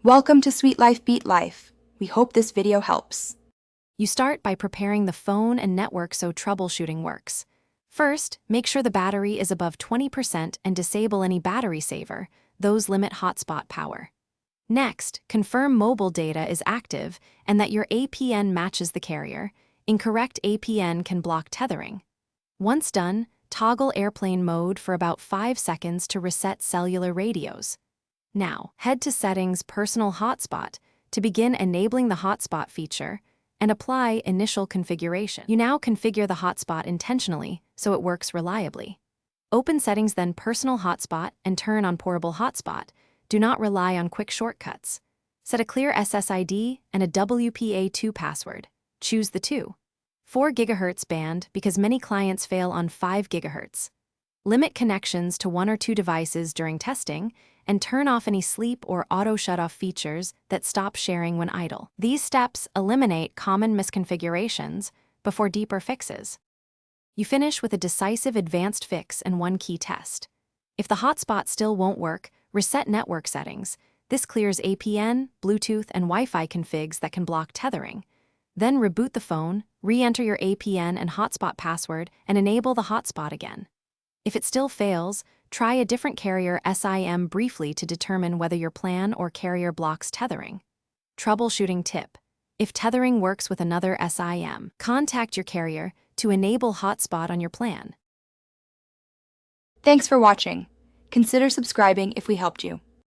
Welcome to Sweet Life Beat Life. We hope this video helps. You start by preparing the phone and network so troubleshooting works. First, make sure the battery is above 20% and disable any battery saver. Those limit hotspot power. Next, confirm mobile data is active and that your APN matches the carrier. Incorrect APN can block tethering. Once done, toggle airplane mode for about 5 seconds to reset cellular radios. Now, head to Settings Personal Hotspot to begin enabling the hotspot feature and apply initial configuration. You now configure the hotspot intentionally so it works reliably. Open Settings, then Personal Hotspot, and turn on Portable Hotspot. Do not rely on quick shortcuts. Set a clear SSID and a WPA2 password. Choose the 4 GHz band because many clients fail on 5 GHz. Limit connections to 1 or 2 devices during testing, and turn off any sleep or auto shut-off features that stop sharing when idle. These steps eliminate common misconfigurations before deeper fixes. You finish with a decisive advanced fix and 1 key test. If the hotspot still won't work, reset network settings. This clears APN, Bluetooth, and Wi-Fi configs that can block tethering. Then reboot the phone, re-enter your APN and hotspot password, and enable the hotspot again. If it still fails, try a different carrier SIM briefly to determine whether your plan or carrier blocks tethering. Troubleshooting tip: if tethering works with another SIM, contact your carrier to enable hotspot on your plan. Thanks for watching. Consider subscribing if we helped you.